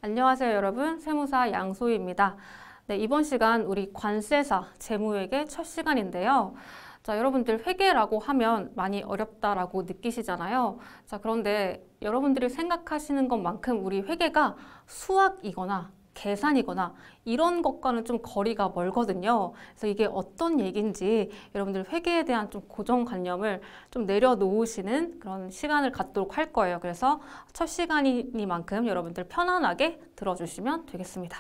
안녕하세요, 여러분. 세무사 양소희입니다. 네, 이번 시간 우리 관세사 재무회계 첫 시간인데요. 자, 여러분들 회계라고 하면 많이 어렵다라고 느끼시잖아요. 자, 그런데 여러분들이 생각하시는 것만큼 우리 회계가 수학이거나 계산이거나 이런 것과는 좀 거리가 멀거든요. 그래서 이게 어떤 얘기인지 여러분들 회계에 대한 좀 고정관념을 좀 내려놓으시는 그런 시간을 갖도록 할 거예요. 그래서 첫 시간이니만큼 여러분들 편안하게 들어주시면 되겠습니다.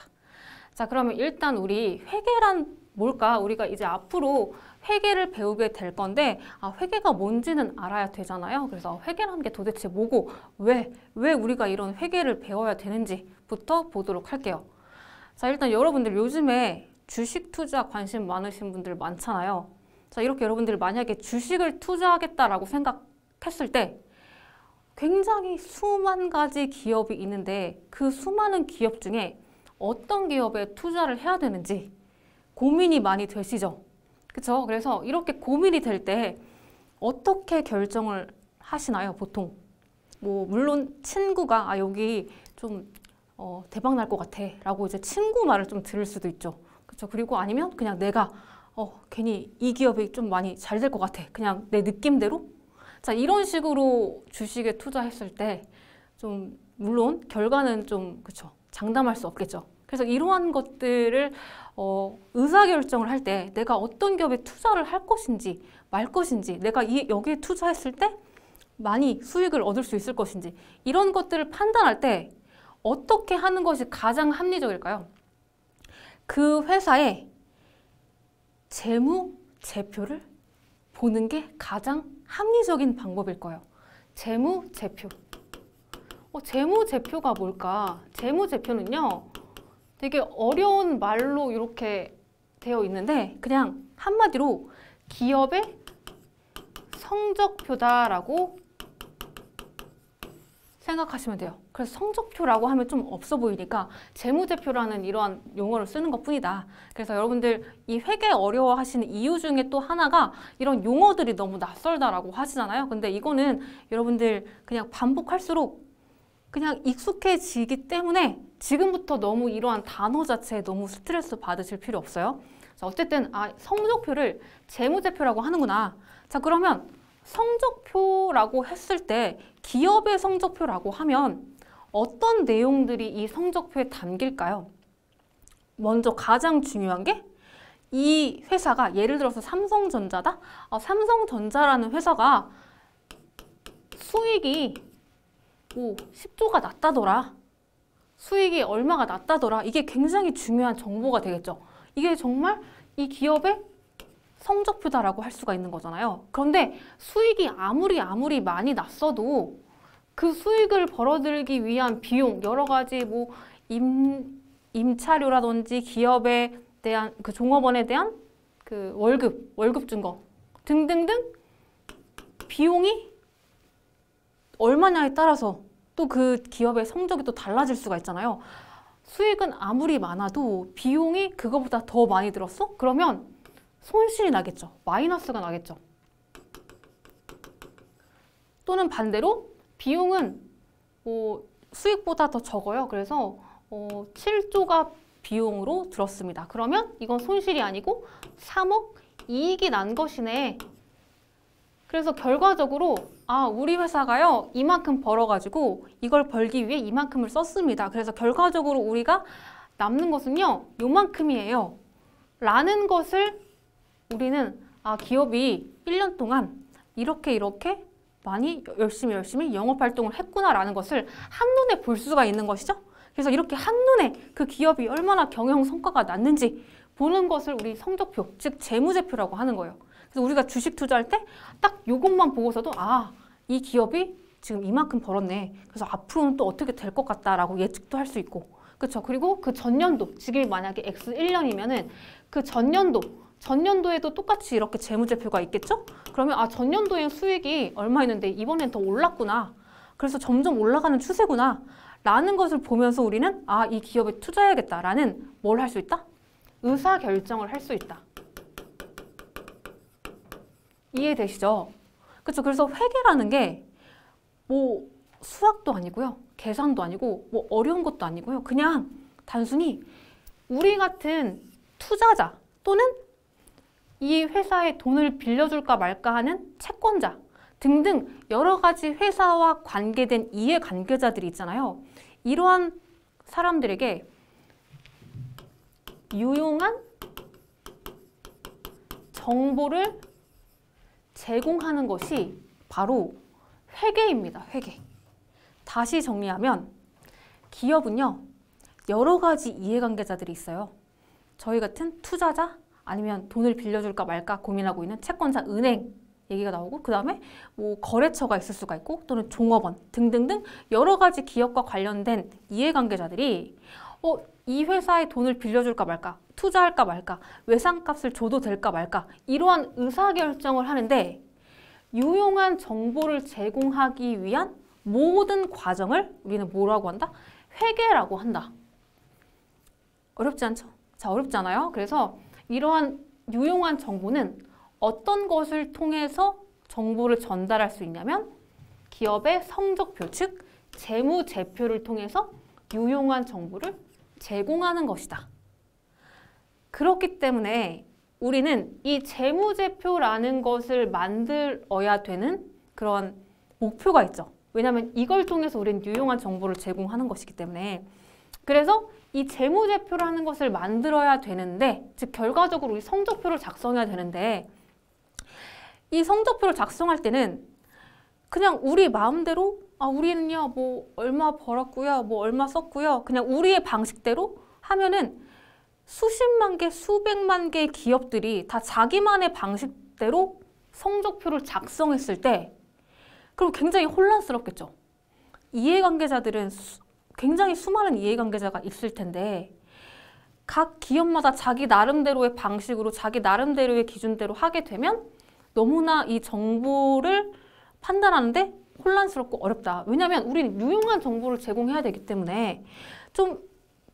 자, 그러면 일단 우리 회계란 뭘까? 우리가 이제 앞으로 회계를 배우게 될 건데 회계가 뭔지는 알아야 되잖아요. 그래서 회계라는 게 도대체 뭐고 왜 우리가 이런 회계를 배워야 되는지부터 보도록 할게요. 자, 일단 여러분들 요즘에 주식 투자 관심 많으신 분들 많잖아요. 자, 이렇게 여러분들이 만약에 주식을 투자하겠다라고 생각했을 때 굉장히 수만 가지 기업이 있는데 그 수많은 기업 중에 어떤 기업에 투자를 해야 되는지 고민이 많이 되시죠? 그쵸? 그래서 이렇게 고민이 될 때 어떻게 결정을 하시나요, 보통? 물론 친구가 여기 좀 대박 날 것 같아 라고 이제 친구 말을 좀 들을 수도 있죠. 그쵸? 그리고 아니면 그냥 내가 괜히 이 기업이 좀 많이 잘 될 것 같아. 그냥 내 느낌대로? 자, 이런 식으로 주식에 투자했을 때 좀 물론 결과는 좀 그쵸? 장담할 수 없겠죠. 그래서 이러한 것들을 의사결정을 할 때 내가 어떤 기업에 투자를 할 것인지 말 것인지 내가 여기에 투자했을 때 많이 수익을 얻을 수 있을 것인지 이런 것들을 판단할 때 어떻게 하는 것이 가장 합리적일까요? 그 회사의 재무제표를 보는 게 가장 합리적인 방법일 거예요. 재무제표. 재무제표가 뭘까? 재무제표는요, 되게 어려운 말로 이렇게 되어 있는데 그냥 한마디로 기업의 성적표다라고 생각하시면 돼요. 그래서 성적표라고 하면 좀 없어 보이니까 재무제표라는 이러한 용어를 쓰는 것뿐이다. 그래서 여러분들 이 회계 어려워하시는 이유 중에 또 하나가 이런 용어들이 너무 낯설다라고 하시잖아요. 근데 이거는 여러분들 그냥 반복할수록 그냥 익숙해지기 때문에 지금부터 너무 이러한 단어 자체에 너무 스트레스 받으실 필요 없어요. 자, 어쨌든 성적표를 재무제표라고 하는구나. 자, 그러면 성적표라고 했을 때 기업의 성적표라고 하면 어떤 내용들이 이 성적표에 담길까요? 먼저 가장 중요한 게 이 회사가 예를 들어서 삼성전자다? 삼성전자라는 회사가 수익이 10조가 났다더라. 수익이 얼마가 났다더라. 이게 굉장히 중요한 정보가 되겠죠. 이게 정말 이 기업의 성적표다라고 할 수가 있는 거잖아요. 그런데 수익이 아무리 많이 났어도 그 수익을 벌어들이기 위한 비용, 여러 가지 임차료라든지 기업에 대한 그 종업원에 대한 그 월급 준 거 등등등 비용이 얼마냐에 따라서 또 그 기업의 성적이 또 달라질 수가 있잖아요. 수익은 아무리 많아도 비용이 그거보다 더 많이 들었어? 그러면 손실이 나겠죠. 마이너스가 나겠죠. 또는 반대로 비용은 수익보다 더 적어요. 그래서 7조가 비용으로 들었습니다. 그러면 이건 손실이 아니고 3억 이익이 난 것이네. 그래서 결과적으로 우리 회사가요 이만큼 벌어가지고 이걸 벌기 위해 이만큼을 썼습니다. 그래서 결과적으로 우리가 남는 것은요 요만큼이에요 라는 것을 우리는 기업이 1년 동안 이렇게 많이 열심히 영업활동을 했구나 라는 것을 한눈에 볼 수가 있는 것이죠. 그래서 이렇게 한눈에 그 기업이 얼마나 경영 성과가 났는지 보는 것을 우리 성적표, 즉 재무제표라고 하는 거예요. 그래서 우리가 주식 투자할 때 딱 이것만 보고서도 이 기업이 지금 이만큼 벌었네. 그래서 앞으로는 또 어떻게 될 것 같다라고 예측도 할 수 있고, 그렇죠? 그리고 그 전년도, 지금이 만약에 X1년이면은 그 전년도에도 똑같이 이렇게 재무제표가 있겠죠? 그러면 전년도에 수익이 얼마였는데 이번엔 더 올랐구나. 그래서 점점 올라가는 추세구나. 라는 것을 보면서 우리는 이 기업에 투자해야겠다라는 뭘 할 수 있다? 의사결정을 할 수 있다. 이해되시죠? 그렇죠? 그래서 회계라는 게 수학도 아니고요. 계산도 아니고 뭐 어려운 것도 아니고요. 그냥 단순히 우리 같은 투자자 또는 이 회사에 돈을 빌려줄까 말까 하는 채권자 등등 여러 가지 회사와 관계된 이해관계자들이 있잖아요. 이러한 사람들에게 유용한 정보를 제공하는 것이 바로 회계입니다. 회계. 다시 정리하면 기업은요, 여러 가지 이해관계자들이 있어요. 저희 같은 투자자 아니면 돈을 빌려줄까 말까 고민하고 있는 채권자, 은행 얘기가 나오고 그 다음에 뭐 거래처가 있을 수가 있고 또는 종업원 등등등 여러 가지 기업과 관련된 이해관계자들이 이 회사에 돈을 빌려줄까 말까, 투자할까 말까, 외상값을 줘도 될까 말까 이러한 의사결정을 하는데 유용한 정보를 제공하기 위한 모든 과정을 우리는 뭐라고 한다? 회계라고 한다. 어렵지 않죠? 자, 어렵지 않아요? 그래서 이러한 유용한 정보는 어떤 것을 통해서 정보를 전달할 수 있냐면 기업의 성적표, 즉 재무제표를 통해서 유용한 정보를 제공하는 것이다. 그렇기 때문에 우리는 이 재무제표라는 것을 만들어야 되는 그런 목표가 있죠. 왜냐하면 이걸 통해서 우리는 유용한 정보를 제공하는 것이기 때문에. 그래서 이 재무제표라는 것을 만들어야 되는데, 즉 결과적으로 우리 성적표를 작성해야 되는데 이 성적표를 작성할 때는 그냥 우리 마음대로 우리는요 뭐 얼마 벌었고요, 뭐 얼마 썼고요, 그냥 우리의 방식대로 하면은 수십만 개, 수백만 개의 기업들이 다 자기만의 방식대로 성적표를 작성했을 때 그럼 굉장히 혼란스럽겠죠. 이해관계자들은 굉장히 수많은 이해관계자가 있을 텐데 각 기업마다 자기 나름대로의 방식으로 자기 나름대로의 기준대로 하게 되면 너무나 이 정보를 판단하는데 혼란스럽고 어렵다. 왜냐하면 우리는 유용한 정보를 제공해야 되기 때문에 좀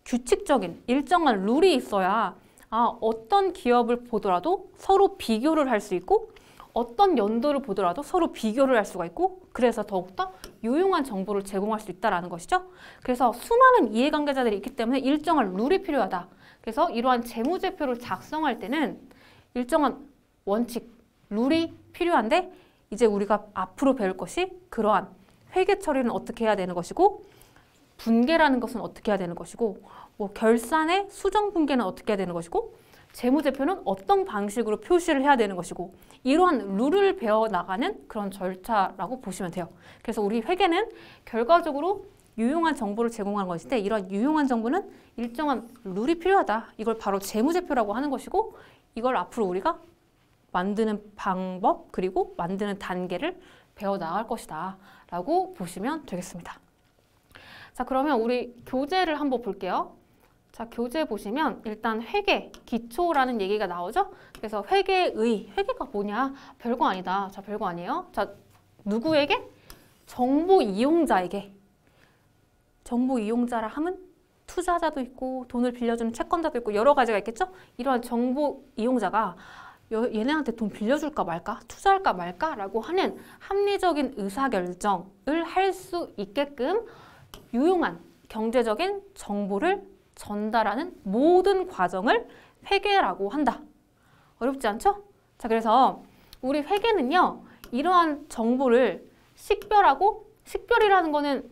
규칙적인 일정한 룰이 있어야 어떤 기업을 보더라도 서로 비교를 할 수 있고 어떤 연도를 보더라도 서로 비교를 할 수가 있고 그래서 더욱더 유용한 정보를 제공할 수 있다는 것이죠. 그래서 수많은 이해관계자들이 있기 때문에 일정한 룰이 필요하다. 그래서 이러한 재무제표를 작성할 때는 일정한 원칙, 룰이 필요한데 이제 우리가 앞으로 배울 것이 그러한 회계 처리는 어떻게 해야 되는 것이고 분계라는 것은 어떻게 해야 되는 것이고 뭐 결산의 수정 분계는 어떻게 해야 되는 것이고 재무제표는 어떤 방식으로 표시를 해야 되는 것이고 이러한 룰을 배워나가는 그런 절차라고 보시면 돼요. 그래서 우리 회계는 결과적으로 유용한 정보를 제공하는 것인데 이런 유용한 정보는 일정한 룰이 필요하다. 이걸 바로 재무제표라고 하는 것이고 이걸 앞으로 우리가 만드는 방법 그리고 만드는 단계를 배워나갈 것이다 라고 보시면 되겠습니다. 자, 그러면 우리 교재를 한번 볼게요. 자, 교재 보시면 일단 회계, 기초라는 얘기가 나오죠? 그래서 회계가 뭐냐? 별거 아니다. 자, 별거 아니에요. 자, 누구에게? 정보 이용자에게. 정보 이용자라 하면 투자자도 있고 돈을 빌려주는 채권자도 있고 여러 가지가 있겠죠? 이러한 정보 이용자가 얘네한테 돈 빌려줄까 말까? 투자할까 말까? 라고 하는 합리적인 의사결정을 할 수 있게끔 유용한 경제적인 정보를 전달하는 모든 과정을 회계라고 한다. 어렵지 않죠? 자, 그래서 우리 회계는요, 이러한 정보를 식별하고, 식별이라는 거는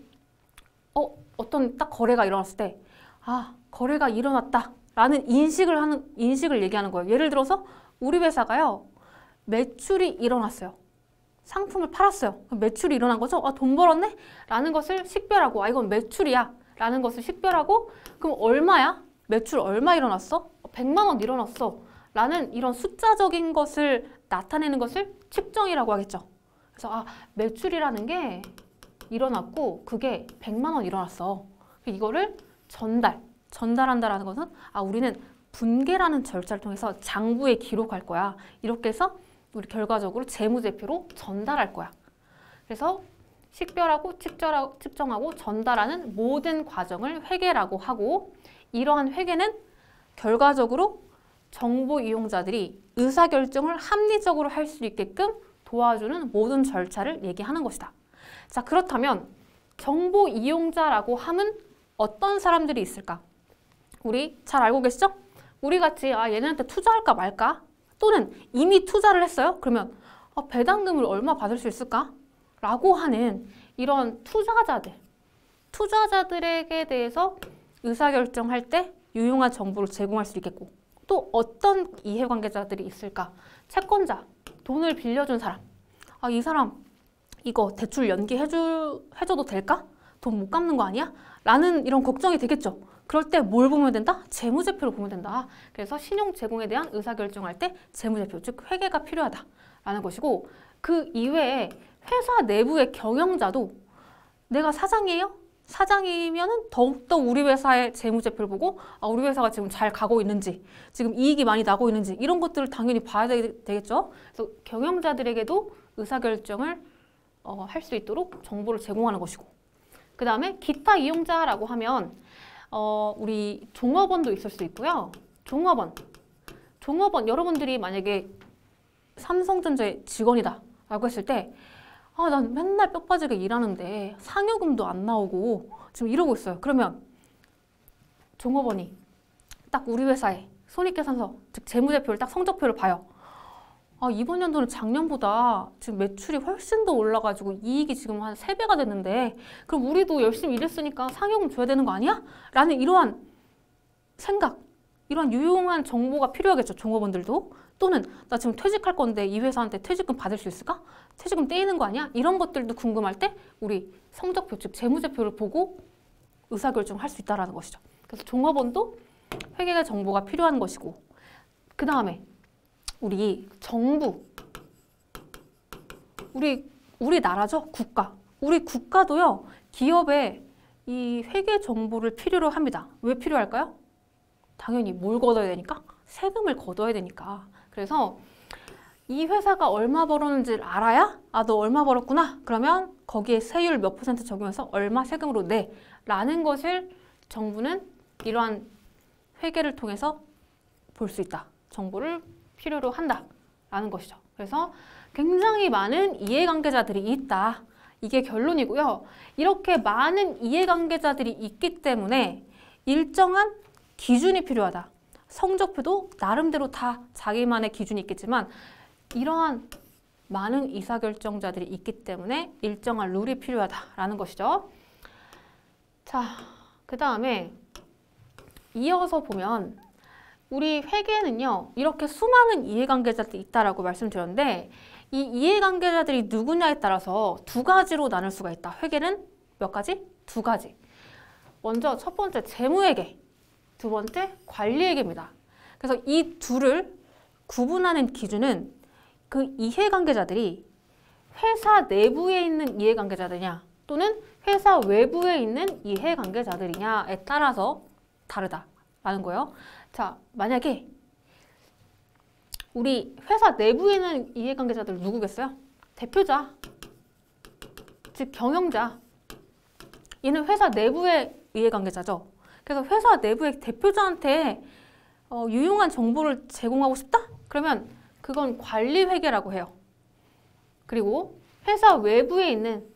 어떤 딱 거래가 일어났을 때, 거래가 일어났다 라는 인식을 얘기하는 거예요. 예를 들어서 우리 회사가요, 매출이 일어났어요. 상품을 팔았어요. 매출이 일어난 거죠? 돈 벌었네? 라는 것을 식별하고, 이건 매출이야. 라는 것을 식별하고, 그럼 얼마야? 매출 얼마 일어났어? 100만 원 일어났어. 라는 이런 숫자적인 것을 나타내는 것을 측정이라고 하겠죠. 그래서 매출이라는 게 일어났고 그게 100만 원 일어났어. 이거를 전달한다라는 것은 우리는 분계라는 절차를 통해서 장부에 기록할 거야. 이렇게 해서 우리 결과적으로 재무제표로 전달할 거야. 그래서 식별하고 측정하고 전달하는 모든 과정을 회계라고 하고 이러한 회계는 결과적으로 정보 이용자들이 의사결정을 합리적으로 할 수 있게끔 도와주는 모든 절차를 얘기하는 것이다. 자, 그렇다면 정보 이용자라고 하면 어떤 사람들이 있을까? 우리 잘 알고 계시죠? 우리 같이 얘네한테 투자할까 말까? 또는 이미 투자를 했어요? 그러면 배당금을 얼마 받을 수 있을까? 라고 하는 이런 투자자들에게 대해서 의사결정할 때 유용한 정보를 제공할 수 있겠고, 또 어떤 이해관계자들이 있을까? 채권자, 돈을 빌려준 사람. 이 사람 이거 대출 연기해줘도 될까? 돈 못 갚는 거 아니야? 라는 이런 걱정이 되겠죠. 그럴 때 뭘 보면 된다? 재무제표를 보면 된다. 그래서 신용 제공에 대한 의사결정할 때 재무제표, 즉 회계가 필요하다라는 것이고, 그 이외에 회사 내부의 경영자도 내가 사장이에요? 사장이면은 더욱더 우리 회사의 재무제표를 보고 우리 회사가 지금 잘 가고 있는지, 지금 이익이 많이 나고 있는지 이런 것들을 당연히 봐야 되겠죠. 그래서 경영자들에게도 의사결정을 할 수 있도록 정보를 제공하는 것이고, 그 다음에 기타 이용자라고 하면 우리 종업원도 있을 수 있고요. 종업원 여러분들이 만약에 삼성전자의 직원이다 라고 했을 때 난 맨날 뼈 빠지게 일하는데 상여금도 안 나오고 지금 이러고 있어요. 그러면 종업원이 딱 우리 회사의 손익계산서, 즉 재무제표를 딱 성적표를 봐요. 이번 연도는 작년보다 지금 매출이 훨씬 더 올라가지고 이익이 지금 한 3배가 됐는데 그럼 우리도 열심히 일했으니까 상여금 줘야 되는 거 아니야? 라는 이러한 생각, 이러한 유용한 정보가 필요하겠죠. 종업원들도. 또는 나 지금 퇴직할 건데 이 회사한테 퇴직금 받을 수 있을까? 퇴직금 떼이는 거 아니야? 이런 것들도 궁금할 때 우리 성적표, 즉 재무제표를 보고 의사결정을 할 수 있다는 것이죠. 그래서 종업원도 회계의 정보가 필요한 것이고, 그 다음에 우리 정부, 우리 나라죠? 국가. 우리 국가도요, 기업에 이 회계 정보를 필요로 합니다. 왜 필요할까요? 당연히 뭘 걷어야 되니까? 세금을 걷어야 되니까. 그래서 이 회사가 얼마 벌었는지를 알아야 너 얼마 벌었구나. 그러면 거기에 세율 몇 % 적용해서 얼마 세금으로 내. 라는 것을 정부는 이러한 회계를 통해서 볼 수 있다. 정보를 필요로 한다라는 것이죠. 그래서 굉장히 많은 이해관계자들이 있다. 이게 결론이고요. 이렇게 많은 이해관계자들이 있기 때문에 일정한 기준이 필요하다. 성적표도 나름대로 다 자기만의 기준이 있겠지만 이러한 많은 의사결정자들이 있기 때문에 일정한 룰이 필요하다라는 것이죠. 자, 그 다음에 이어서 보면 우리 회계는요, 이렇게 수많은 이해관계자들이 있다라고 말씀드렸는데 이 이해관계자들이 누구냐에 따라서 두 가지로 나눌 수가 있다. 회계는 몇 가지? 두 가지. 먼저 첫 번째 재무회계, 두 번째 관리회계입니다. 그래서 이 둘을 구분하는 기준은 그 이해관계자들이 회사 내부에 있는 이해관계자들이냐 또는 회사 외부에 있는 이해관계자들이냐에 따라서 다르다라는 거예요. 자, 만약에 우리 회사 내부에 있는 이해관계자들 누구겠어요? 대표자, 즉 경영자. 얘는 회사 내부의 이해관계자죠. 그래서 회사 내부의 대표자한테 유용한 정보를 제공하고 싶다? 그러면 그건 관리회계라고 해요. 그리고 회사 외부에 있는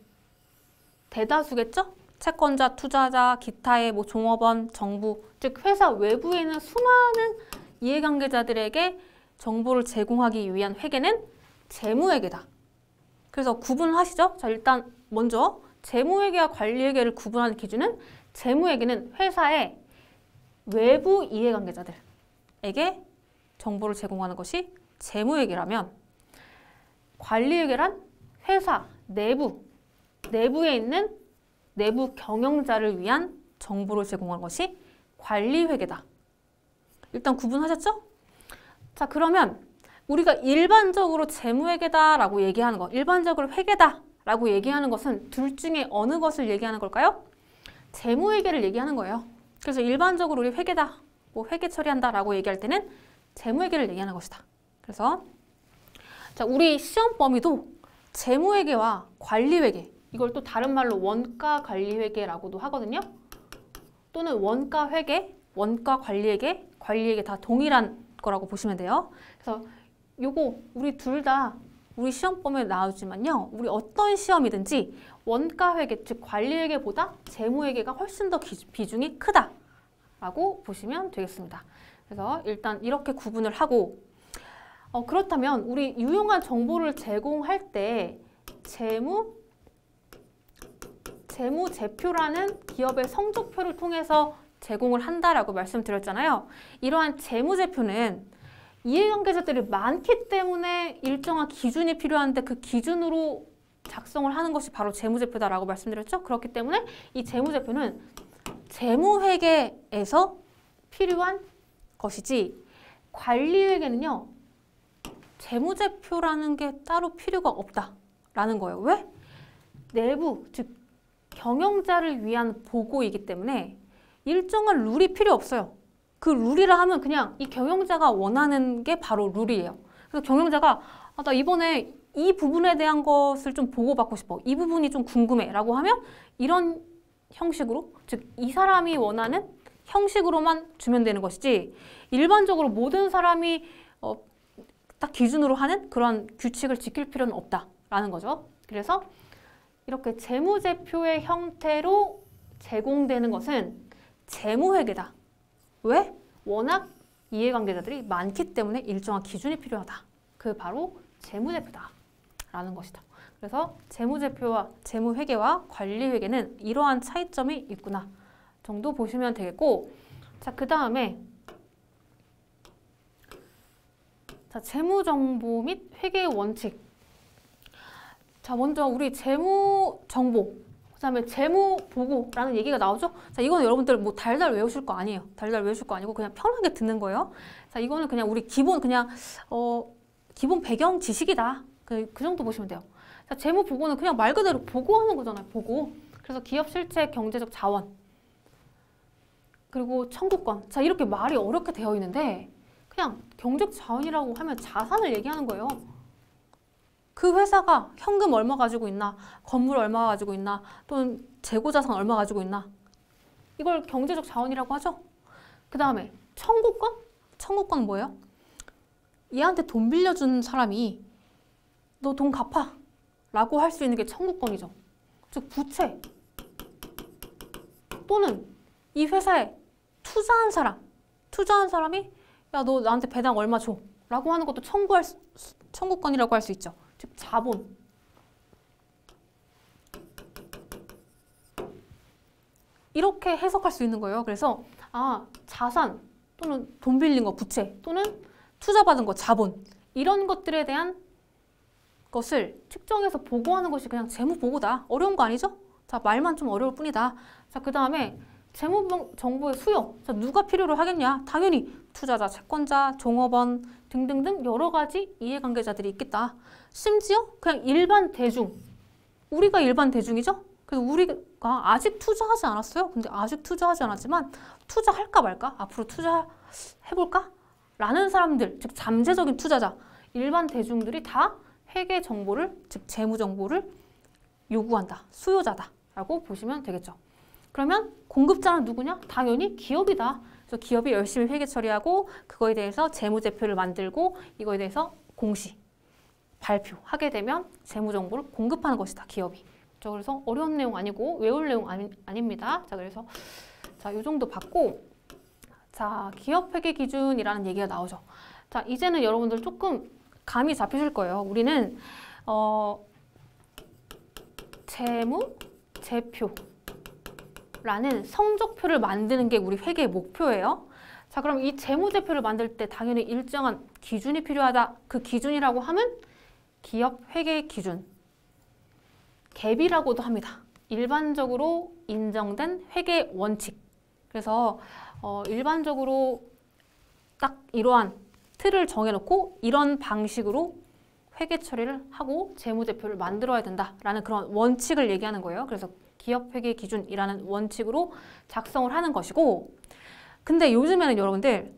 대다수겠죠? 채권자, 투자자, 기타의 종업원, 정부, 즉 회사 외부에 있는 수많은 이해관계자들에게 정보를 제공하기 위한 회계는 재무회계다. 그래서 구분하시죠? 자, 일단 먼저 재무회계와 관리회계를 구분하는 기준은 재무회계는 회사의 외부 이해관계자들에게 정보를 제공하는 것이 재무회계라면 관리회계란 회사 내부에 있는 내부 경영자를 위한 정보를 제공하는 것이 관리회계다. 일단 구분하셨죠? 자, 그러면 우리가 일반적으로 재무회계다라고 얘기하는 것, 일반적으로 회계다라고 얘기하는 것은 둘 중에 어느 것을 얘기하는 걸까요? 재무회계를 얘기하는 거예요. 그래서 일반적으로 우리 회계다, 회계 처리한다라고 얘기할 때는 재무회계를 얘기하는 것이다. 그래서 자, 우리 시험 범위도 재무회계와 관리회계, 이걸 또 다른 말로 원가관리회계라고도 하거든요. 또는 원가회계, 원가관리회계, 관리회계 다 동일한 거라고 보시면 돼요. 그래서 요거 우리 둘 다 우리 시험범위에 나오지만요. 우리 어떤 시험이든지 원가회계, 즉 관리회계보다 재무회계가 훨씬 더 비중이 크다라고 보시면 되겠습니다. 그래서 일단 이렇게 구분을 하고 그렇다면 우리 유용한 정보를 제공할 때 재무제표라는 기업의 성적표를 통해서 제공을 한다라고 말씀드렸잖아요. 이러한 재무제표는 이해관계자들이 많기 때문에 일정한 기준이 필요한데 그 기준으로 작성을 하는 것이 바로 재무제표다라고 말씀드렸죠. 그렇기 때문에 이 재무제표는 재무회계에서 필요한 것이지 관리회계는요. 재무제표라는 게 따로 필요가 없다라는 거예요. 왜? 내부, 즉 경영자를 위한 보고이기 때문에 일정한 룰이 필요 없어요. 그 룰이라 하면 그냥 이 경영자가 원하는 게 바로 룰이에요. 그래서 경영자가 나 이번에 이 부분에 대한 것을 좀 보고받고 싶어. 이 부분이 좀 궁금해 라고 하면 이런 형식으로, 즉 이 사람이 원하는 형식으로만 주면 되는 것이지 일반적으로 모든 사람이 딱 기준으로 하는 그런 규칙을 지킬 필요는 없다라는 거죠. 그래서 이렇게 재무제표의 형태로 제공되는 것은 재무회계다. 왜? 워낙 이해관계자들이 많기 때문에 일정한 기준이 필요하다. 그 바로 재무제표다라는 것이다. 그래서 재무제표와 재무회계와 관리회계는 이러한 차이점이 있구나 정도 보시면 되겠고, 자, 그 다음에 재무정보 및 회계의 원칙. 자, 먼저 우리 재무정보, 그 다음에 재무보고라는 얘기가 나오죠? 자, 이거는 여러분들 뭐 달달 외우실 거 아니에요. 달달 외우실 거 아니고 그냥 편하게 듣는 거예요. 자, 이거는 그냥 우리 기본 기본 배경 지식이다. 그 정도 보시면 돼요. 자, 재무보고는 그냥 말 그대로 보고하는 거잖아요. 보고. 그래서 기업 실체 경제적 자원, 그리고 청구권. 자, 이렇게 말이 어렵게 되어 있는데 그냥 경제적 자원이라고 하면 자산을 얘기하는 거예요. 그 회사가 현금 얼마 가지고 있나, 건물 얼마 가지고 있나, 또는 재고자산 얼마 가지고 있나. 이걸 경제적 자원이라고 하죠. 그 다음에 청구권? 청구권 뭐예요? 얘한테 돈 빌려준 사람이 너 돈 갚아 라고 할 수 있는 게 청구권이죠. 즉 부채 또는 이 회사에 투자한 사람이 야, 너 나한테 배당 얼마 줘 라고 하는 것도 청구권이라고 할 수 있죠. 즉 자본. 이렇게 해석할 수 있는 거예요. 그래서 자산 또는 돈 빌린 거 부채 또는 투자받은 거 자본, 이런 것들에 대한 것을 측정해서 보고하는 것이 그냥 재무보고다. 어려운 거 아니죠? 자, 말만 좀 어려울 뿐이다. 자, 그 다음에 재무정보의 수요. 자, 누가 필요로 하겠냐? 당연히 투자자, 채권자, 종업원 등등등 여러 가지 이해관계자들이 있겠다. 심지어 그냥 일반 대중, 우리가 일반 대중이죠? 그래서 우리가 아직 투자하지 않았어요. 근데 아직 투자하지 않았지만 투자할까 말까? 앞으로 투자해볼까? 라는 사람들, 즉 잠재적인 투자자, 일반 대중들이 다 회계 정보를, 즉 재무 정보를 요구한다. 수요자다 라고 보시면 되겠죠. 그러면 공급자는 누구냐? 당연히 기업이다. 그래서 기업이 열심히 회계 처리하고 그거에 대해서 재무제표를 만들고 이거에 대해서 공시, 발표하게 되면 재무정보를 공급하는 것이다. 기업이. 그래서 어려운 내용 아니고 외울 내용 아닙니다. 자, 그래서 이 정도 받고, 자, 기업회계 기준이라는 얘기가 나오죠. 자, 이제는 여러분들 조금 감이 잡히실 거예요. 우리는 재무제표라는 성적표를 만드는 게 우리 회계의 목표예요. 자, 그럼 이 재무제표를 만들 때 당연히 일정한 기준이 필요하다. 그 기준이라고 하면 기업 회계 기준, 갭이라고도 합니다. 일반적으로 인정된 회계 원칙. 그래서 일반적으로 딱 이러한 틀을 정해놓고 이런 방식으로 회계 처리를 하고 재무제표를 만들어야 된다라는 그런 원칙을 얘기하는 거예요. 그래서 기업 회계 기준이라는 원칙으로 작성을 하는 것이고, 근데 요즘에는 여러분들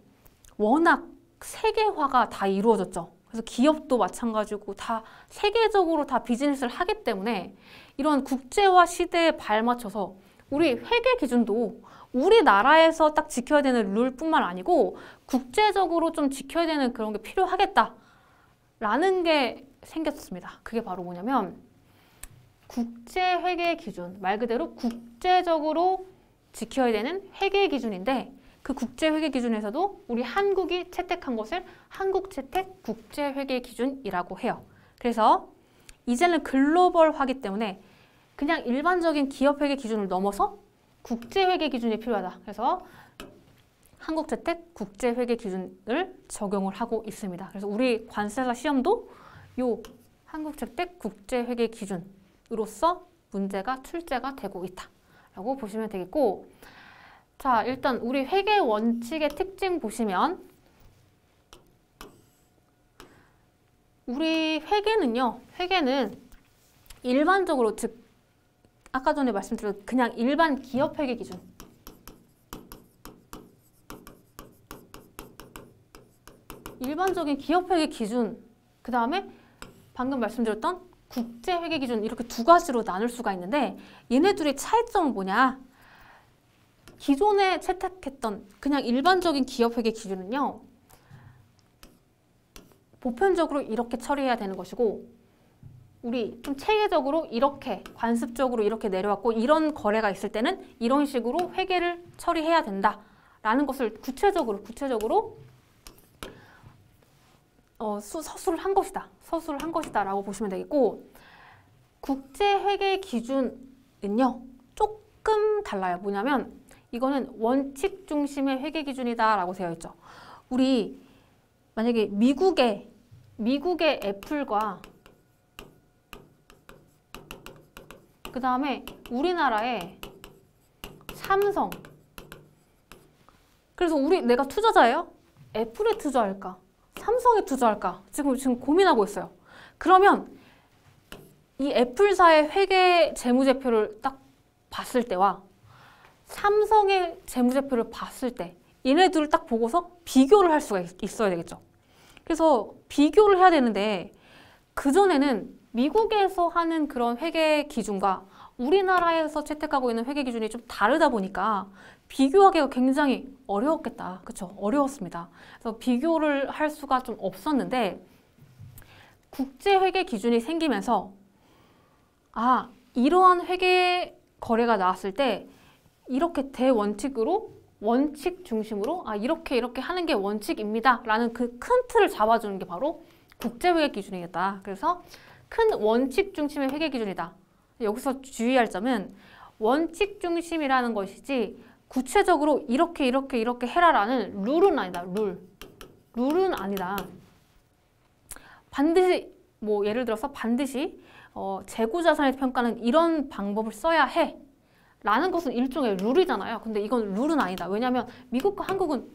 워낙 세계화가 다 이루어졌죠. 그래서 기업도 마찬가지고 다 세계적으로 다 비즈니스를 하기 때문에 이런 국제화 시대에 발맞춰서 우리 회계 기준도 우리나라에서 딱 지켜야 되는 룰뿐만 아니고 국제적으로 좀 지켜야 되는 그런 게 필요하겠다라는 게 생겼습니다. 그게 바로 뭐냐면 국제회계 기준, 말 그대로 국제적으로 지켜야 되는 회계 기준인데 그 국제회계 기준에서도 우리 한국이 채택한 것을 한국채택 국제회계 기준이라고 해요. 그래서 이제는 글로벌화기 때문에 그냥 일반적인 기업회계 기준을 넘어서 국제회계 기준이 필요하다. 그래서 한국채택 국제회계 기준을 적용을 하고 있습니다. 그래서 우리 관세사 시험도 요 한국채택 국제회계 기준으로서 문제가 출제가 되고 있다라고 보시면 되겠고, 자, 일단 우리 회계 원칙의 특징 보시면 우리 회계는 일반적으로, 즉 아까 전에 말씀드렸던 그냥 일반 기업 회계 기준, 일반적인 기업 회계 기준, 그 다음에 방금 말씀드렸던 국제 회계 기준, 이렇게 두 가지로 나눌 수가 있는데 얘네들의 차이점은 뭐냐? 기존에 채택했던 그냥 일반적인 기업 회계 기준은요, 보편적으로 이렇게 처리해야 되는 것이고, 우리 좀 체계적으로 이렇게 관습적으로 이렇게 내려왔고, 이런 거래가 있을 때는 이런 식으로 회계를 처리해야 된다라는 것을 구체적으로 서술을 한 것이다 라고 보시면 되겠고, 국제회계 기준은요 조금 달라요. 뭐냐면 이거는 원칙 중심의 회계 기준이다 라고 되어 있죠. 우리 만약에 미국의 애플과 그 다음에 우리나라의 삼성, 그래서 내가 투자자예요? 애플에 투자할까? 삼성에 투자할까? 지금 고민하고 있어요. 그러면 이 애플사의 회계 재무제표를 딱 봤을 때와 삼성의 재무제표를 봤을 때 얘네들을 딱 보고서 비교를 할 수가 있어야 되겠죠. 그래서 비교를 해야 되는데 그전에는 미국에서 하는 그런 회계 기준과 우리나라에서 채택하고 있는 회계 기준이 좀 다르다 보니까 비교하기가 굉장히 어려웠겠다. 그쵸? 어려웠습니다. 그래서 비교를 할 수가 좀 없었는데 국제회계 기준이 생기면서 이러한 회계 거래가 나왔을 때 이렇게 대원칙으로 원칙 중심으로 이렇게 하는 게 원칙입니다 라는 그 큰 틀을 잡아주는 게 바로 국제회계 기준이겠다. 그래서 큰 원칙 중심의 회계 기준이다. 여기서 주의할 점은 원칙 중심이라는 것이지 구체적으로 이렇게 해라라는 룰은 아니다. 룰은 아니다. 반드시 예를 들어서 반드시 재고자산의 평가는 이런 방법을 써야 해 라는 것은 일종의 룰이잖아요. 근데 이건 룰은 아니다. 왜냐하면 미국과 한국은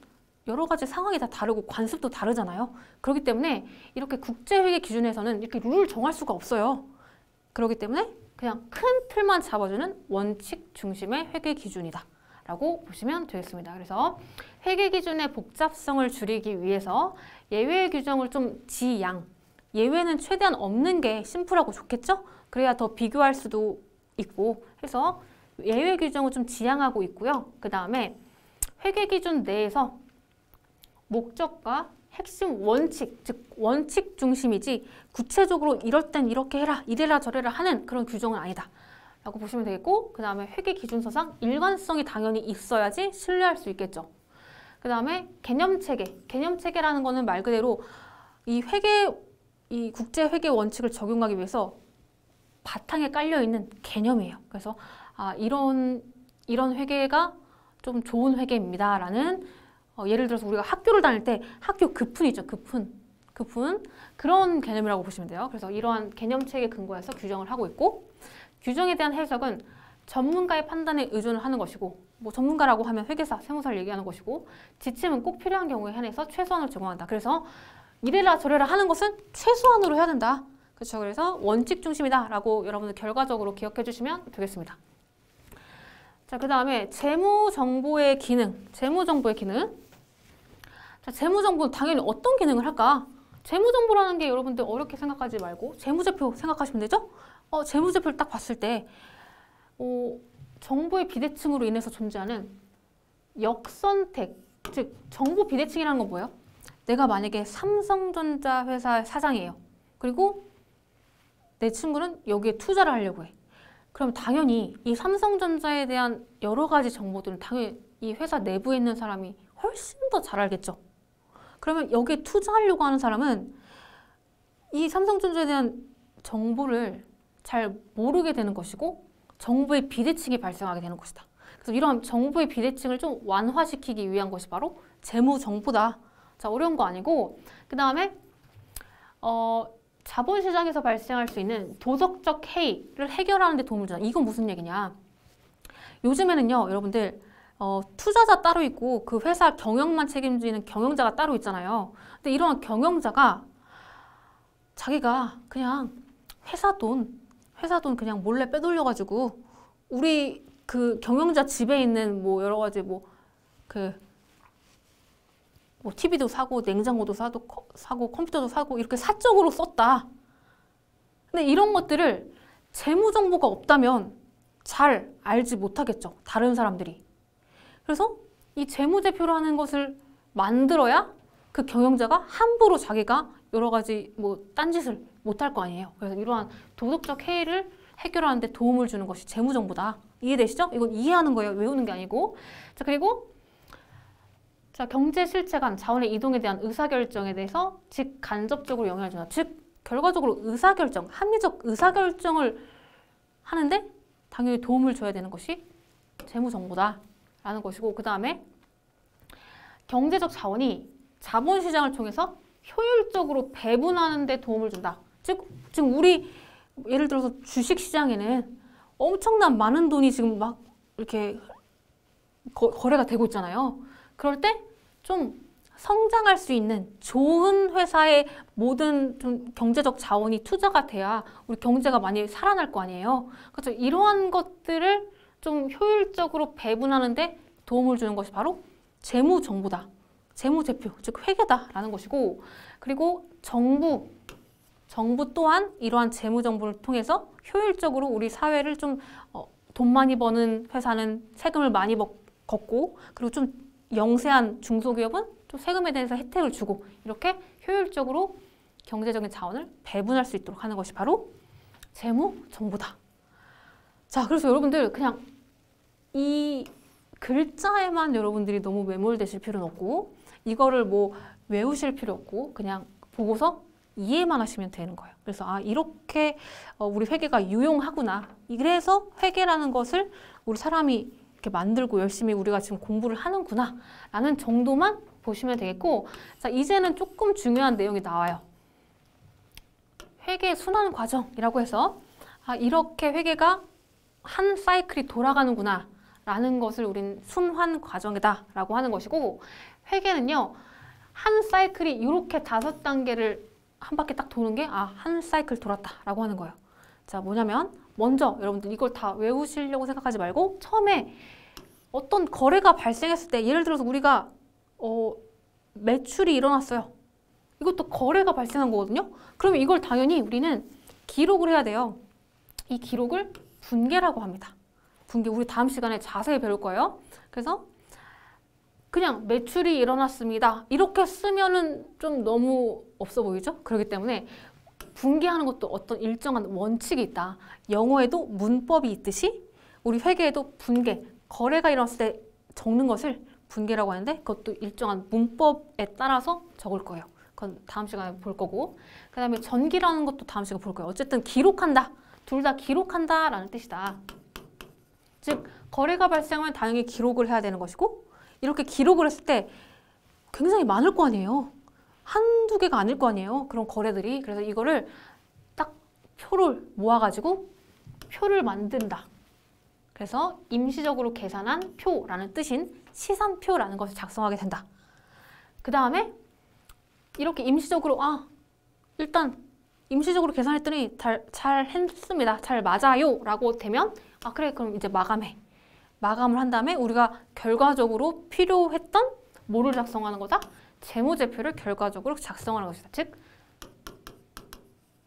여러 가지 상황이 다 다르고 관습도 다르잖아요. 그렇기 때문에 이렇게 국제회계 기준에서는 이렇게 룰을 정할 수가 없어요. 그렇기 때문에 그냥 큰 틀만 잡아주는 원칙 중심의 회계 기준이다 라고 보시면 되겠습니다. 그래서 회계 기준의 복잡성을 줄이기 위해서 예외 규정을 좀 예외는 최대한 없는 게 심플하고 좋겠죠? 그래야 더 비교할 수도 있고 해서 예외 규정을 좀 지양하고 있고요. 그 다음에 회계 기준 내에서 목적과 핵심 원칙, 즉 원칙 중심이지 구체적으로 이럴 땐 이렇게 해라, 이래라 저래라 하는 그런 규정은 아니다 라고 보시면 되겠고, 그 다음에 회계 기준서상 일관성이 당연히 있어야지 신뢰할 수 있겠죠. 그 다음에 개념체계라는 거는 말 그대로 이 국제 회계 원칙을 적용하기 위해서 바탕에 깔려있는 개념이에요. 그래서 이런 회계가 좀 좋은 회계입니다 라는 예를 들어서 우리가 학교를 다닐 때 학교 급훈 있죠. 급훈 그런 개념이라고 보시면 돼요. 그래서 이러한 개념체계 근거해서 규정을 하고 있고, 규정에 대한 해석은 전문가의 판단에 의존을 하는 것이고, 전문가라고 하면 회계사, 세무사를 얘기하는 것이고, 지침은 꼭 필요한 경우에 한해서 최소한을 제공한다. 그래서 이래라 저래라 하는 것은 최소한으로 해야 된다. 그렇죠. 그래서 원칙 중심이다 라고 여러분들 결과적으로 기억해 주시면 되겠습니다. 자, 그 다음에 재무정보의 기능. 자, 재무정보는 당연히 어떤 기능을 할까? 재무정보라는 게 여러분들 어렵게 생각하지 말고 재무제표 생각하시면 되죠? 재무제표를 딱 봤을 때 정보의 비대칭으로 인해서 존재하는 역선택, 즉 정보 비대칭이라는 건 뭐예요? 내가 만약에 삼성전자 회사의 사장이에요. 그리고 내 친구는 여기에 투자를 하려고 해. 그럼 당연히 이 삼성전자에 대한 여러 가지 정보들은 당연히 이 회사 내부에 있는 사람이 훨씬 더 잘 알겠죠. 그러면 여기에 투자하려고 하는 사람은 이 삼성전자에 대한 정보를 잘 모르게 되는 것이고 정보의 비대칭이 발생하게 되는 것이다. 그래서 이러한 정보의 비대칭을 좀 완화시키기 위한 것이 바로 재무정보다. 자, 어려운 거 아니고 그 다음에 자본시장에서 발생할 수 있는 도덕적 해이를 해결하는 데 도움을 준다. 이건 무슨 얘기냐. 요즘에는요, 여러분들 투자자 따로 있고 그 회사 경영만 책임지는 경영자가 따로 있잖아요. 근데 이러한 경영자가 자기가 그냥 회사 돈 그냥 몰래 빼돌려가지고 우리 그 경영자 집에 있는 뭐 여러 가지 뭐 TV도 사고 냉장고도 사고 컴퓨터도 사고 이렇게 사적으로 썼다. 근데 이런 것들을 재무 정보가 없다면 잘 알지 못하겠죠. 다른 사람들이. 그래서 이 재무제표라는 것을 만들어야 그 경영자가 함부로 자기가 여러 가지 뭐 딴짓을 못할 거 아니에요. 그래서 이러한 도덕적 해이를 해결하는 데 도움을 주는 것이 재무정보다. 이해되시죠? 이건 이해하는 거예요. 외우는 게 아니고. 자, 그리고 자, 경제 실체 간 자원의 이동에 대한 의사결정에 대해서 즉 간접적으로 영향을 준다. 즉 결과적으로 의사결정, 합리적 의사결정을 하는데 당연히 도움을 줘야 되는 것이 재무정보다 라는 것이고, 그 다음에 경제적 자원이 자본시장을 통해서 효율적으로 배분하는 데 도움을 준다. 즉 지금 우리 예를 들어서 주식시장에는 엄청난 많은 돈이 지금 막 이렇게 거래가 되고 있잖아요. 그럴 때 좀 성장할 수 있는 좋은 회사의 모든 좀 경제적 자원이 투자가 돼야 우리 경제가 많이 살아날 거 아니에요. 그래서 이러한 것들을 좀 효율적으로 배분하는데 도움을 주는 것이 바로 재무정보다. 재무제표, 즉 회계다라는 것이고, 그리고 정부 또한 이러한 재무정보를 통해서 효율적으로 우리 사회를 좀 돈 많이 버는 회사는 세금을 많이 걷고, 그리고 좀 영세한 중소기업은 좀 세금에 대해서 혜택을 주고, 이렇게 효율적으로 경제적인 자원을 배분할 수 있도록 하는 것이 바로 재무정보다. 자, 그래서 여러분들 그냥 이 글자에만 여러분들이 너무 매몰되실 필요는 없고, 이거를 뭐 외우실 필요 없고, 그냥 보고서 이해만 하시면 되는 거예요. 그래서 이렇게 우리 회계가 유용하구나. 그래서 회계라는 것을 우리 사람이 이렇게 만들고 열심히 우리가 지금 공부를 하는구나 라는 정도만 보시면 되겠고, 자, 이제는 조금 중요한 내용이 나와요. 회계 순환 과정이라고 해서 이렇게 회계가 한 사이클이 돌아가는구나 라는 것을 우린 순환 과정이다 라고 하는 것이고, 회계는요 한 사이클이 이렇게 5단계를 한 바퀴 딱 도는 게 한 사이클 돌았다 라고 하는 거예요. 자, 뭐냐면 먼저 여러분들 이걸 다 외우시려고 생각하지 말고, 처음에 어떤 거래가 발생했을 때, 예를 들어서 우리가 매출이 일어났어요. 이것도 거래가 발생한 거거든요. 그러면 이걸 당연히 우리는 기록을 해야 돼요. 이 기록을 분계라고 합니다. 분계, 우리 다음 시간에 자세히 배울 거예요. 그래서 그냥 매출이 일어났습니다. 이렇게 쓰면은 좀 너무 없어 보이죠? 그렇기 때문에 분계하는 것도 어떤 일정한 원칙이 있다. 영어에도 문법이 있듯이 우리 회계에도 분계, 거래가 일어났을 때 적는 것을 분계라고 하는데, 그것도 일정한 문법에 따라서 적을 거예요. 그건 다음 시간에 볼 거고, 그 다음에 전기라는 것도 다음 시간에 볼 거예요. 어쨌든 기록한다. 둘 다 기록한다 라는 뜻이다. 즉 거래가 발생하면 당연히 기록을 해야 되는 것이고, 이렇게 기록을 했을 때 굉장히 많을 거 아니에요. 한두 개가 아닐 거 아니에요. 그런 거래들이. 그래서 이거를 딱 표를 모아가지고 표를 만든다. 그래서 임시적으로 계산한 표라는 뜻인 시산표라는 것을 작성하게 된다. 그 다음에 이렇게 임시적으로 일단 임시적으로 계산했더니 잘 했습니다. 잘 맞아요 라고 되면 그래, 그럼 이제 마감해. 마감을 한 다음에 우리가 결과적으로 필요했던 뭐를 작성하는 거다? 재무제표를 결과적으로 작성하는 것이다. 즉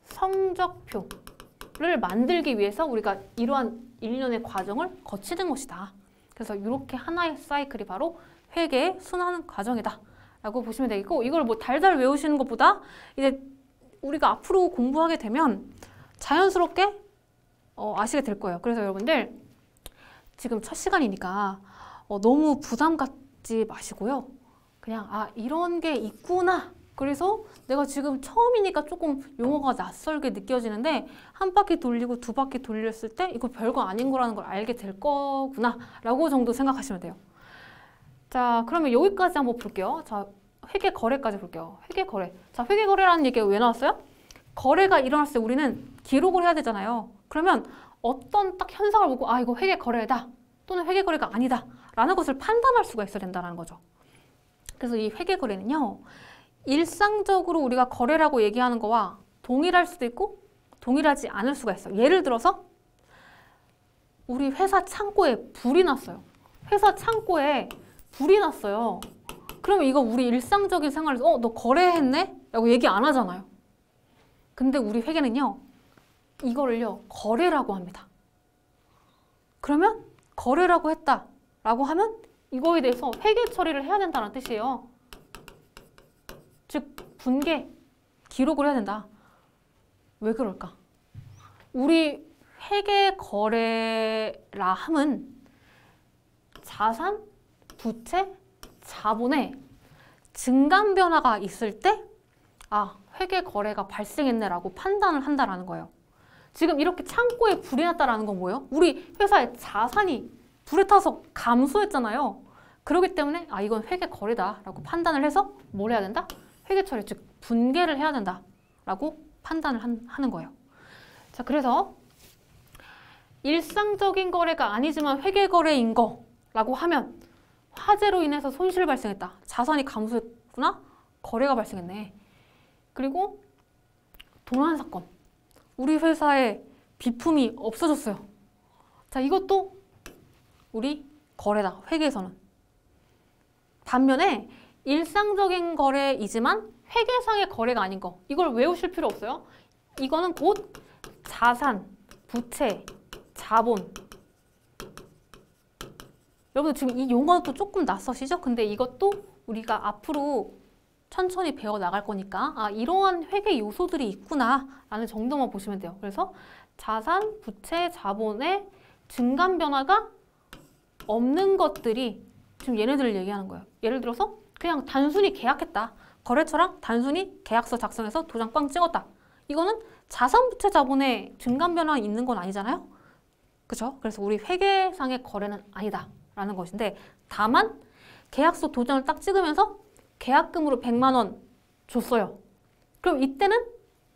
성적표를 만들기 위해서 우리가 이러한 일련의 과정을 거치는 것이다. 그래서 이렇게 하나의 사이클이 바로 회계의 순환 과정이다 라고 보시면 되겠고, 이걸 뭐 달달 외우시는 것보다 이제 우리가 앞으로 공부하게 되면 자연스럽게 아시게 될 거예요. 그래서 여러분들 지금 첫 시간이니까 너무 부담 갖지 마시고요. 그냥 이런 게 있구나. 그래서 내가 지금 처음이니까 조금 용어가 낯설게 느껴지는데 한 바퀴 돌리고 두 바퀴 돌렸을 때 이거 별거 아닌 거라는 걸 알게 될 거구나 라고 정도 생각하시면 돼요. 자, 그러면 여기까지 한번 볼게요. 자, 회계 거래까지 볼게요. 회계 거래. 자, 회계 거래라는 얘기가 왜 나왔어요? 거래가 일어났을 때 우리는 기록을 해야 되잖아요. 그러면 어떤 딱 현상을 보고 이거 회계 거래다 또는 회계 거래가 아니다 라는 것을 판단할 수가 있어야 된다는 거죠. 그래서 이 회계 거래는요, 일상적으로 우리가 거래라고 얘기하는 거와 동일할 수도 있고 동일하지 않을 수가 있어요. 예를 들어서 우리 회사 창고에 불이 났어요. 회사 창고에 불이 났어요. 그러면 이거 우리 일상적인 생활에서 너 거래했네? 라고 얘기 안 하잖아요. 근데 우리 회계는요, 이거를요 거래라고 합니다. 그러면 거래라고 했다 라고 하면 이거에 대해서 회계 처리를 해야 된다는 뜻이에요. 즉 분계, 기록을 해야 된다. 왜 그럴까? 우리 회계 거래라 함은 자산, 부채, 자본에 증감 변화가 있을 때 회계 거래가 발생했네라고 판단을 한다라는 거예요. 지금 이렇게 창고에 불이 났다라는 건 뭐예요? 우리 회사의 자산이 불에 타서 감소했잖아요. 그렇기 때문에 이건 회계 거래다라고 판단을 해서 뭘 해야 된다? 회계 처리, 즉 분계를 해야 된다라고 판단을 하는 거예요. 자, 그래서 일상적인 거래가 아니지만 회계 거래인 거라고 하면 화재로 인해서 손실 발생했다. 자산이 감소했구나? 거래가 발생했네. 그리고 도난 사건. 우리 회사에 비품이 없어졌어요. 자, 이것도 우리 거래다. 회계에서는. 반면에 일상적인 거래이지만 회계상의 거래가 아닌 거. 이걸 외우실 필요 없어요. 이거는 곧 자산, 부채, 자본. 여러분 지금 이 용어는 또 조금 낯서시죠? 근데 이것도 우리가 앞으로 천천히 배워 나갈 거니까 이러한 회계 요소들이 있구나 라는 정도만 보시면 돼요. 그래서 자산, 부채, 자본의 증감 변화가 없는 것들이 지금 얘네들을 얘기하는 거예요. 예를 들어서 그냥 단순히 계약했다. 거래처랑 단순히 계약서 작성해서 도장 꽝 찍었다. 이거는 자산, 부채, 자본에 증감 변화가 있는 건 아니잖아요. 그렇죠? 그래서 우리 회계상의 거래는 아니다 라는 것인데, 다만 계약서 도장을 딱 찍으면서 계약금으로 100만 원 줬어요. 그럼 이때는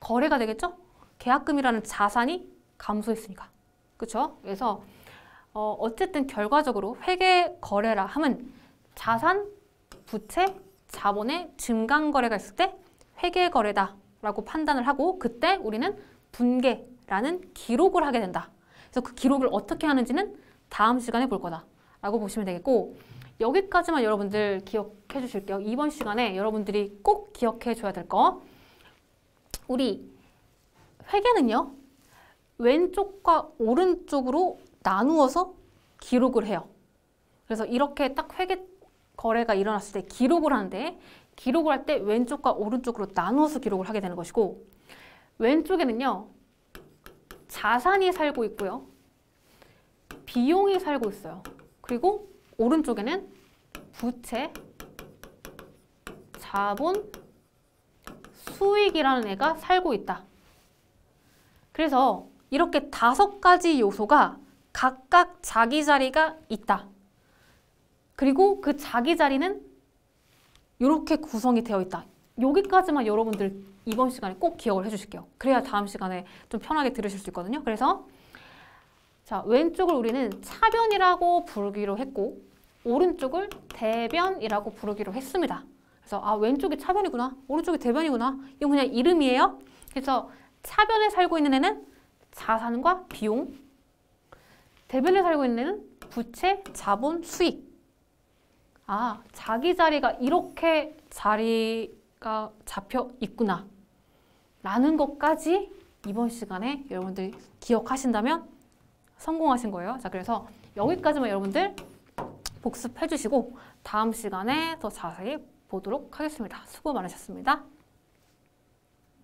거래가 되겠죠? 계약금이라는 자산이 감소했으니까. 그렇죠? 그래서 어쨌든 결과적으로 회계 거래라 함은 자산, 부채, 자본의 증강 거래가 있을 때 회계 거래다 라고 판단을 하고, 그때 우리는 분계라는 기록을 하게 된다. 그래서 그 기록을 어떻게 하는지는 다음 시간에 볼 거다 라고 보시면 되겠고, 여기까지만 여러분들 기억해 주실게요. 이번 시간에 여러분들이 꼭 기억해 줘야 될 거, 우리 회계는요 왼쪽과 오른쪽으로 나누어서 기록을 해요. 그래서 이렇게 딱 회계 거래가 일어났을 때 기록을 하는데, 기록을 할 때 왼쪽과 오른쪽으로 나누어서 기록을 하게 되는 것이고, 왼쪽에는요 자산이 살고 있고요, 비용이 살고 있어요. 그리고 오른쪽에는 부채, 자본, 수익이라는 애가 살고 있다. 그래서 이렇게 5가지 요소가 각각 자기 자리가 있다. 그리고 그 자기 자리는 이렇게 구성이 되어 있다. 여기까지만 여러분들 이번 시간에 꼭 기억을 해주실게요. 그래야 다음 시간에 좀 편하게 들으실 수 있거든요. 그래서 자, 왼쪽을 우리는 차변이라고 부르기로 했고, 오른쪽을 대변이라고 부르기로 했습니다. 그래서 왼쪽이 차변이구나, 오른쪽이 대변이구나, 이건 그냥 이름이에요. 그래서 차변에 살고 있는 애는 자산과 비용, 대변에 살고 있는 애는 부채, 자본, 수익. 자기 자리가 이렇게 자리가 잡혀 있구나 라는 것까지 이번 시간에 여러분들 기억하신다면 성공하신 거예요. 자, 그래서 여기까지만 여러분들 복습해 주시고 다음 시간에 더 자세히 보도록 하겠습니다. 수고 많으셨습니다.